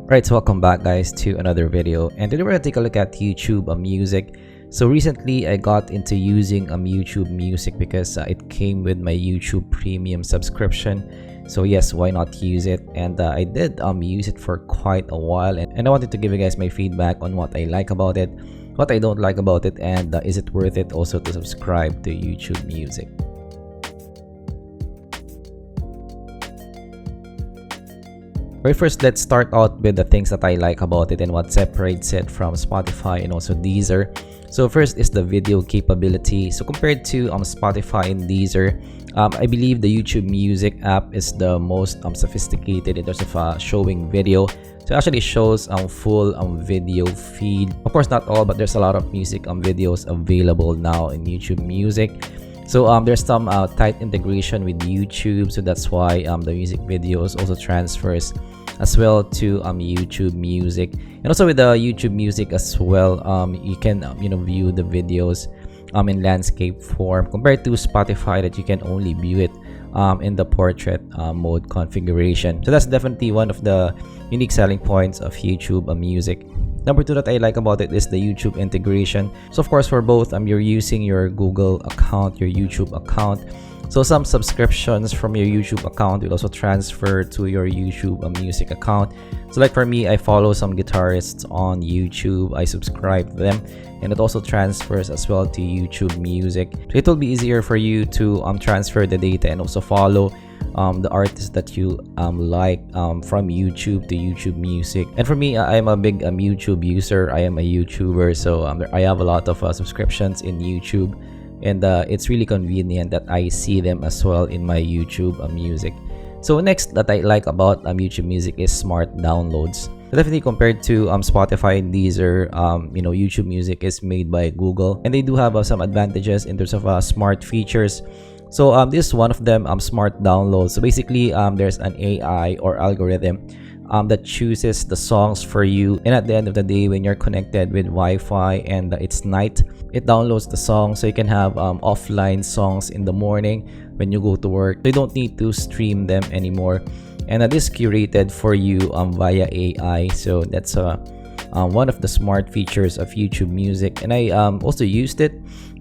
Alright, so welcome back guys to another video, and today we're gonna take a look at YouTube Music. So recently I got into using YouTube Music because it came with my YouTube Premium subscription. So yes, why not use it? And I did use it for quite a while, and I wanted to give you guys my feedback on what I like about it, what I don't like about it, and is it worth it also to subscribe to YouTube Music. Right, first let's start out with the things that I like about it and what separates it from Spotify and also Deezer. So first is the video capability. So compared to Spotify and Deezer, I believe the YouTube Music app is the most sophisticated in terms of showing video. So it actually shows full video feed. Of course, not all, but there's a lot of music videos available now in YouTube Music. So there's some tight integration with YouTube, so that's why the music videos also transfers as well to YouTube Music. And also with the YouTube Music as well, you can view the videos in landscape form compared to Spotify that you can only view it in the portrait mode configuration. So that's definitely one of the unique selling points of YouTube Music. Number two that I like about it is the YouTube integration. So of course, for both you're using your Google account, your YouTube account. So some subscriptions from your YouTube account will also transfer to your YouTube Music account. So like for me, I follow some guitarists on YouTube. I subscribe to them, and it also transfers as well to YouTube Music. So it will be easier for you to transfer the data and also follow the artists that you like from YouTube to YouTube Music. And for me, I am a big YouTube user. I am a YouTuber, so I have a lot of subscriptions in YouTube, and it's really convenient that I see them as well in my YouTube Music. So next that I like about YouTube Music is smart downloads. So definitely compared to Spotify and Deezer, YouTube Music is made by Google, and they do have some advantages in terms of smart features. So this is one of them, smart downloads. So basically there's an AI or algorithm that chooses the songs for you, and at the end of the day, when you're connected with Wi-Fi and it's night, it downloads the song, so you can have offline songs in the morning when you go to work. So you don't need to stream them anymore, and that is curated for you via AI. So that's one of the smart features of YouTube Music, and I also used it,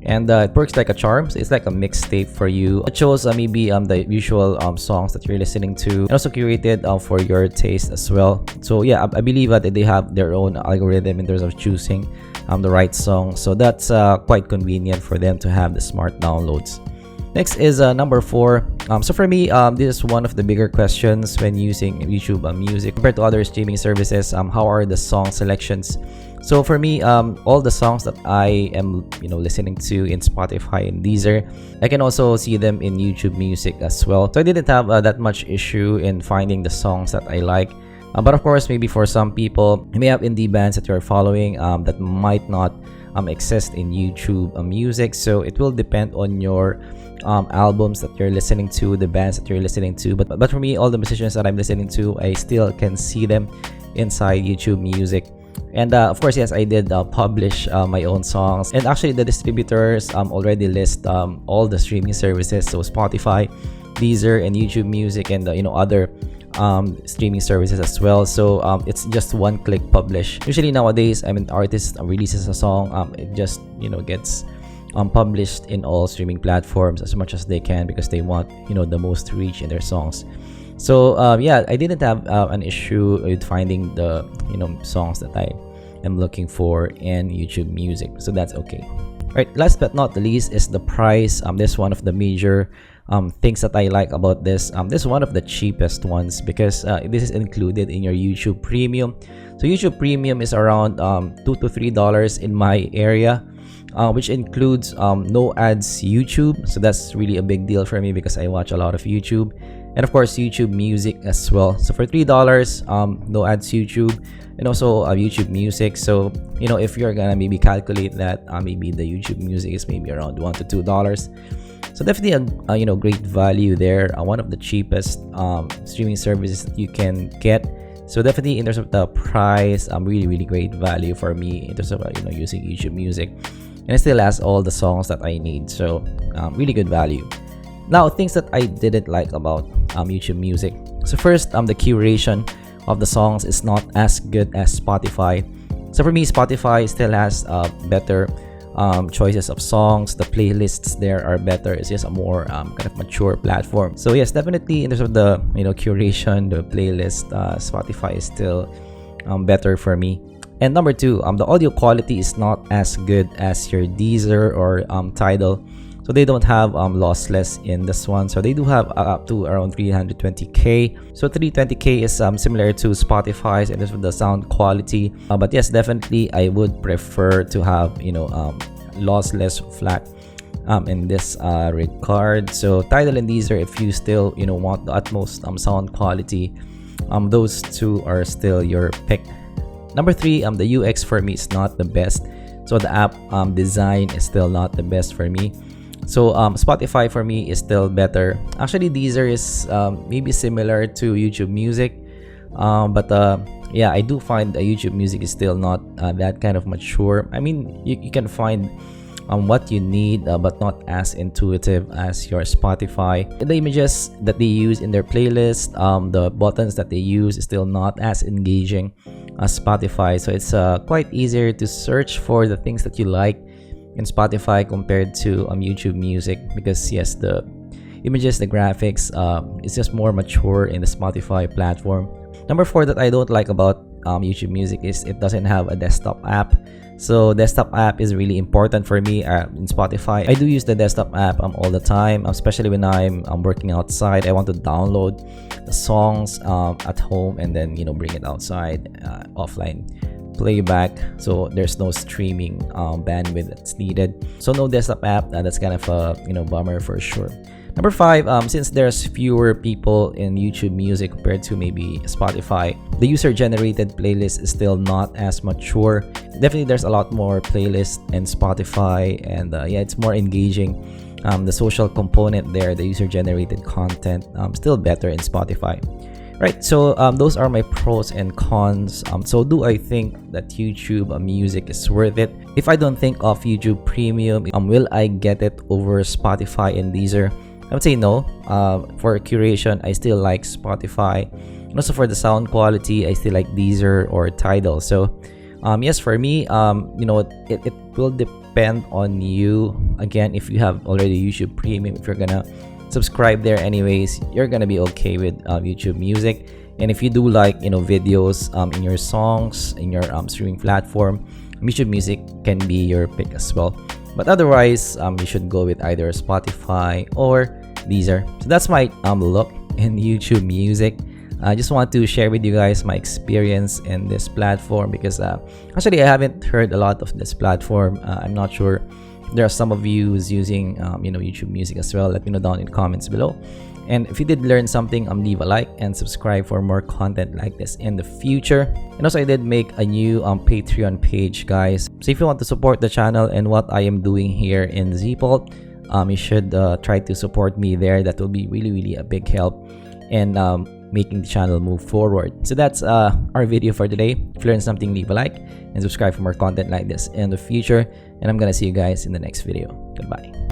and it works like a charm. So it's like a mixtape for you. It shows maybe the usual songs that you're listening to, and also curated for your taste as well. So yeah, I believe that they have their own algorithm in terms of choosing the right song. So that's quite convenient for them to have the smart downloads. Next is number 4. So for me, this is one of the bigger questions when using YouTube Music compared to other streaming services. How are the song selections? So for me, all the songs that I am listening to in Spotify and Deezer, I can also see them in YouTube Music as well. So I didn't have that much issue in finding the songs that I like. But of course, maybe for some people, you may have indie bands that you're following that might not exist in YouTube Music. So it will depend on your albums that you're listening to, the bands that you're listening to. But for me, all the musicians that I'm listening to, I still can see them inside YouTube Music. And of course, yes, I did publish my own songs, and actually the distributors already list all the streaming services, so Spotify, Deezer, and YouTube Music, and other streaming services as well. So it's just one click publish. Usually nowadays, an artist releases a song, it just gets published in all streaming platforms as much as they can, because they want the most reach in their songs. So yeah, I didn't have an issue with finding the songs that I am looking for in YouTube Music, so that's okay. All right, last but not the least is the price. This is one of the major things that I like about this. This is one of the cheapest ones because this is included in your YouTube Premium. So YouTube Premium is around $2 to $3 in my area, which includes no ads YouTube. So that's really a big deal for me because I watch a lot of YouTube, and of course YouTube Music as well. So for $3, no ads YouTube, and also YouTube Music. So if you're gonna maybe calculate that, maybe the YouTube Music is maybe around $1 to $2. So definitely a great value there. One of the cheapest streaming services that you can get. So definitely in terms of the price, really great value for me in terms of using YouTube Music, and it still has all the songs that I need. So really good value. Now, things that I didn't like about YouTube Music. So first, the curation. of the songs is not as good as Spotify. So for me, Spotify still has better choices of songs. The playlists there are better. It's just a more kind of mature platform. So yes, definitely in terms of the curation, the playlist, Spotify is still better for me. And number two, the audio quality is not as good as your Deezer or Tidal. So they don't have lossless in this one. So they do have up to around 320k. So 320k is similar to Spotify's in terms of the sound quality. But yes, definitely I would prefer to have lossless flat in this regard. So Tidal and Deezer, if you still want the utmost sound quality, those two are still your pick. Number three, the UX for me is not the best. So the app design is still not the best for me. So Spotify for me is still better. Actually, Deezer is maybe similar to YouTube Music, but yeah, I do find YouTube Music is still not that kind of mature. I mean, you can find what you need, but not as intuitive as your Spotify. The images that they use in their playlist, the buttons that they use is still not as engaging as Spotify. So it's quite easier to search for the things that you like in Spotify compared to YouTube Music, because yes, the images, the graphics is just more mature in the Spotify platform. Number four that I don't like about YouTube Music is it doesn't have a desktop app. So desktop app is really important for me in Spotify. I do use the desktop app all the time, especially when I'm working outside. I want to download the songs at home and then bring it outside, offline playback, so there's no streaming bandwidth that's needed. So no desktop app, that's kind of a bummer for sure. Number five, since there's fewer people in YouTube Music compared to maybe Spotify, the user-generated playlist is still not as mature. Definitely, there's a lot more playlists in Spotify, and yeah, it's more engaging. The social component there, the user-generated content, still better in Spotify. Right, so those are my pros and cons. So do I think that YouTube Music is worth it? If I don't think of YouTube Premium, will I get it over Spotify and Deezer? I would say no. For curation, I still like Spotify. And also for the sound quality, I still like Deezer or Tidal. So yes, for me, it will depend on you. Again, if you have already YouTube Premium, if you're gonna subscribe there anyways, you're gonna be okay with YouTube Music. And if you do like videos in your songs, in your streaming platform, YouTube Music can be your pick as well. But otherwise, you should go with either Spotify or Deezer. So that's my look in YouTube Music. I just want to share with you guys my experience in this platform, because actually I haven't heard a lot of this platform. I'm not sure there are some of you who's using YouTube Music as well. Let me know down in the comments below. And if you did learn something, leave a like and subscribe for more content like this in the future. And also, I did make a new Patreon page, guys. So if you want to support the channel and what I am doing here in zpolt, you should try to support me there. That will be really a big help in making the channel move forward. So that's our video for today. If you learned something, leave a like and subscribe for more content like this in the future. And I'm gonna see you guys in the next video. Goodbye.